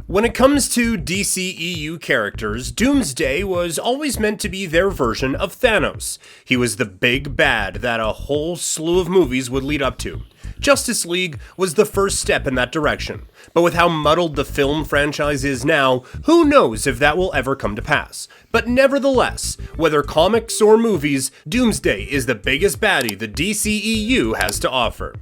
When it comes to DCEU characters, Doomsday was always meant to be their version of Thanos. He was the big bad that a whole slew of movies would lead up to. Justice League was the first step in that direction, but with how muddled the film franchise is now, who knows if that will ever come to pass. But nevertheless, whether comics or movies, Doomsday is the biggest baddie the DCEU has to offer.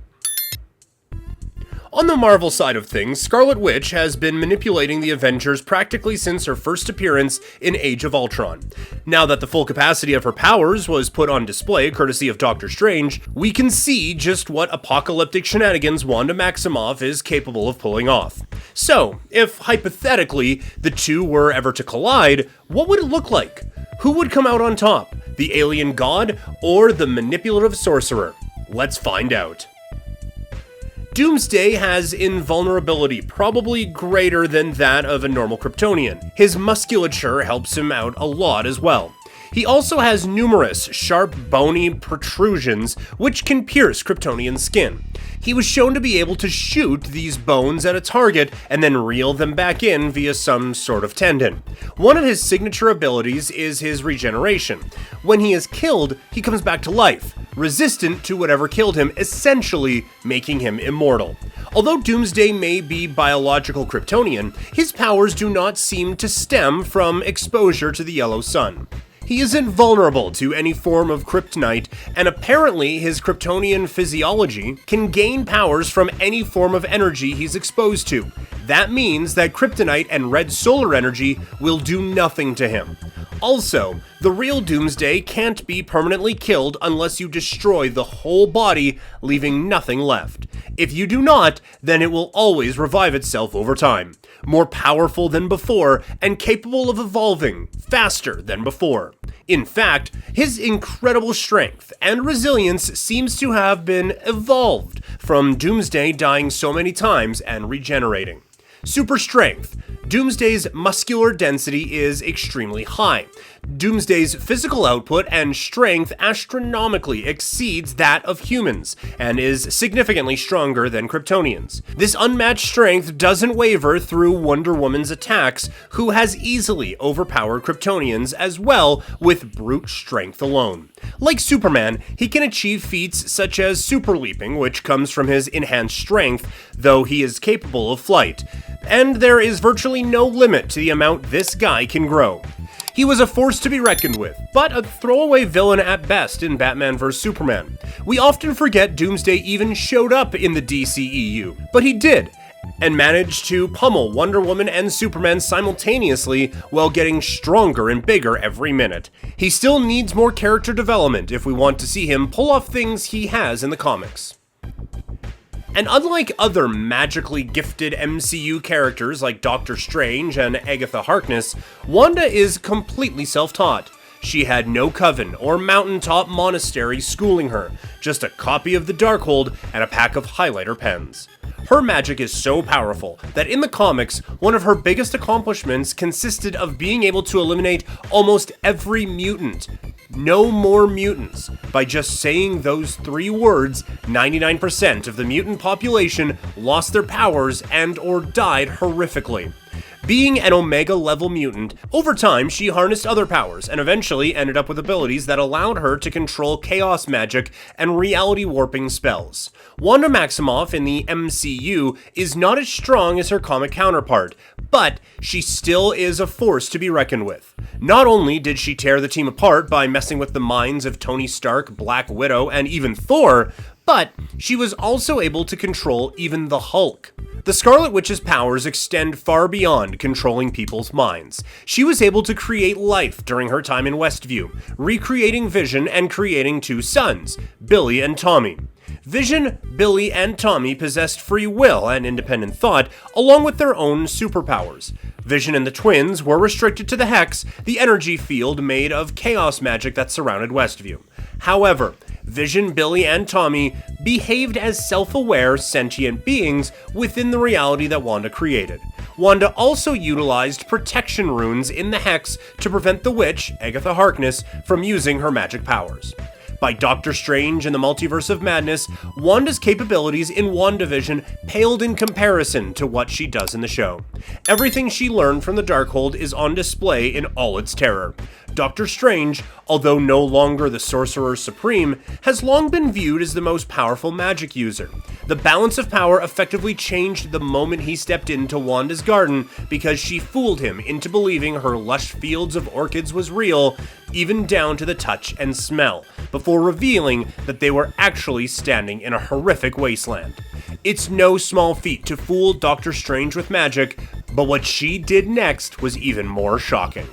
On the Marvel side of things, Scarlet Witch has been manipulating the Avengers practically since her first appearance in Age of Ultron. Now that the full capacity of her powers was put on display courtesy of Doctor Strange, we can see just what apocalyptic shenanigans Wanda Maximoff is capable of pulling off. So, if hypothetically the two were ever to collide, what would it look like? Who would come out on top? The alien god or the manipulative sorcerer? Let's find out. Doomsday has invulnerability probably greater than that of a normal Kryptonian. His musculature helps him out a lot as well. He also has numerous sharp, bony protrusions which can pierce Kryptonian skin. He was shown to be able to shoot these bones at a target and then reel them back in via some sort of tendon. One of his signature abilities is his regeneration. When he is killed, he comes back to life, resistant to whatever killed him, essentially making him immortal. Although Doomsday may be biological Kryptonian, his powers do not seem to stem from exposure to the yellow sun. He isn't vulnerable to any form of kryptonite, and apparently his Kryptonian physiology can gain powers from any form of energy he's exposed to. That means that kryptonite and red solar energy will do nothing to him. Also, the real Doomsday can't be permanently killed unless you destroy the whole body, leaving nothing left. If you do not, then it will always revive itself over time, more powerful than before and capable of evolving faster than before. In fact, his incredible strength and resilience seems to have been evolved from Doomsday dying so many times and regenerating. Super strength. Doomsday's muscular density is extremely high. Doomsday's physical output and strength astronomically exceeds that of humans, and is significantly stronger than Kryptonians. This unmatched strength doesn't waver through Wonder Woman's attacks, who has easily overpowered Kryptonians as well with brute strength alone. Like Superman, he can achieve feats such as super leaping, which comes from his enhanced strength, though he is capable of flight. And there is virtually no limit to the amount this guy can grow. He was a force to be reckoned with, but a throwaway villain at best in Batman vs. Superman. We often forget Doomsday even showed up in the DCEU, but he did, and managed to pummel Wonder Woman and Superman simultaneously while getting stronger and bigger every minute. He still needs more character development if we want to see him pull off things he has in the comics. And unlike other magically gifted MCU characters like Doctor Strange and Agatha Harkness, Wanda is completely self-taught. She had no coven or mountaintop monastery schooling her, just a copy of the Darkhold and a pack of highlighter pens. Her magic is so powerful that in the comics, one of her biggest accomplishments consisted of being able to eliminate almost every mutant. No more mutants. By just saying those 3 words, 99% of the mutant population lost their powers and or died horrifically. Being an Omega level mutant, over time she harnessed other powers and eventually ended up with abilities that allowed her to control chaos magic and reality warping spells. Wanda Maximoff in the MCU is not as strong as her comic counterpart, but she still is a force to be reckoned with. Not only did she tear the team apart by messing with the minds of Tony Stark, Black Widow, and even Thor, but she was also able to control even the Hulk. The Scarlet Witch's powers extend far beyond controlling people's minds. She was able to create life during her time in Westview, recreating Vision and creating 2 sons, Billy and Tommy. Vision, Billy, and Tommy possessed free will and independent thought, along with their own superpowers. Vision and the twins were restricted to the Hex, the energy field made of chaos magic that surrounded Westview. However, Vision, Billy, and Tommy behaved as self-aware, sentient beings within the reality that Wanda created. Wanda also utilized protection runes in the Hex to prevent the witch, Agatha Harkness, from using her magic powers. By Doctor Strange and the Multiverse of Madness, Wanda's capabilities in WandaVision paled in comparison to what she does in the show. Everything she learned from the Darkhold is on display in all its terror. Doctor Strange, although no longer the Sorcerer Supreme, has long been viewed as the most powerful magic user. The balance of power effectively changed the moment he stepped into Wanda's garden because she fooled him into believing her lush fields of orchids was real, even down to the touch and smell, before revealing that they were actually standing in a horrific wasteland. It's no small feat to fool Doctor Strange with magic, but what she did next was even more shocking.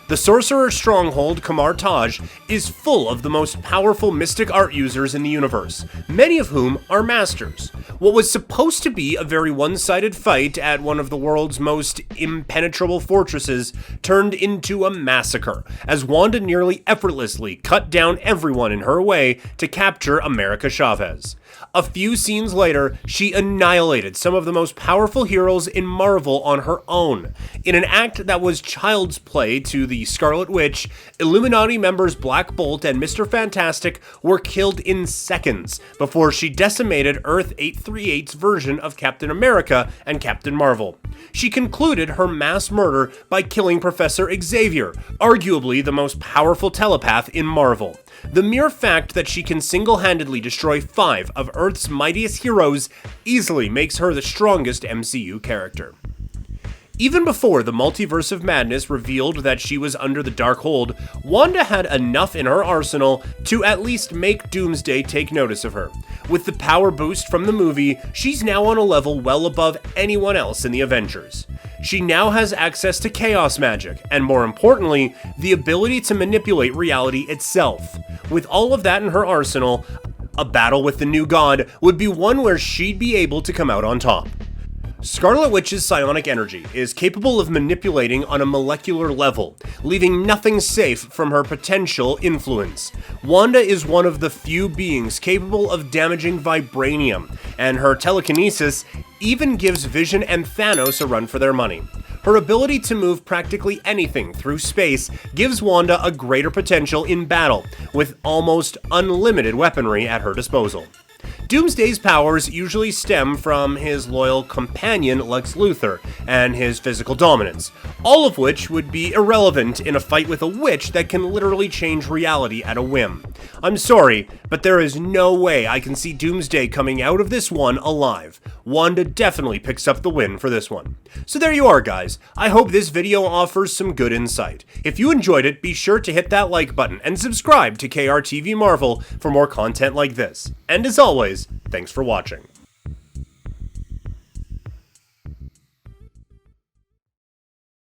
The Sorcerer's stronghold, Kamar Taj, is full of the most powerful mystic art users in the universe, many of whom are masters. What was supposed to be a very one-sided fight at one of the world's most impenetrable fortresses turned into a massacre, as Wanda nearly effortlessly cut down everyone in her way to capture America Chavez. A few scenes later, she annihilated some of the most powerful heroes in Marvel on her own. In an act that was child's play to the Scarlet Witch, Illuminati members Black Bolt and Mr. Fantastic were killed in seconds before she decimated Earth 838's version of Captain America and Captain Marvel. She concluded her mass murder by killing Professor Xavier, arguably the most powerful telepath in Marvel. The mere fact that she can single-handedly destroy 5 of Earth's mightiest heroes easily makes her the strongest MCU character. Even before the Multiverse of Madness revealed that she was under the Darkhold, Wanda had enough in her arsenal to at least make Doomsday take notice of her. With the power boost from the movie, she's now on a level well above anyone else in the Avengers. She now has access to chaos magic, and more importantly, the ability to manipulate reality itself. With all of that in her arsenal, a battle with the new god would be one where she'd be able to come out on top. Scarlet Witch's psionic energy is capable of manipulating on a molecular level, leaving nothing safe from her potential influence. Wanda is one of the few beings capable of damaging vibranium, and her telekinesis even gives Vision and Thanos a run for their money. Her ability to move practically anything through space gives Wanda a greater potential in battle, with almost unlimited weaponry at her disposal. Doomsday's powers usually stem from his loyal companion Lex Luthor and his physical dominance, all of which would be irrelevant in a fight with a witch that can literally change reality at a whim. I'm sorry, but there is no way I can see Doomsday coming out of this one alive. Wanda definitely picks up the win for this one. So there you are, guys. I hope this video offers some good insight. If you enjoyed it, be sure to hit that like button and subscribe to KRTV Marvel for more content like this. And as always, thanks for watching.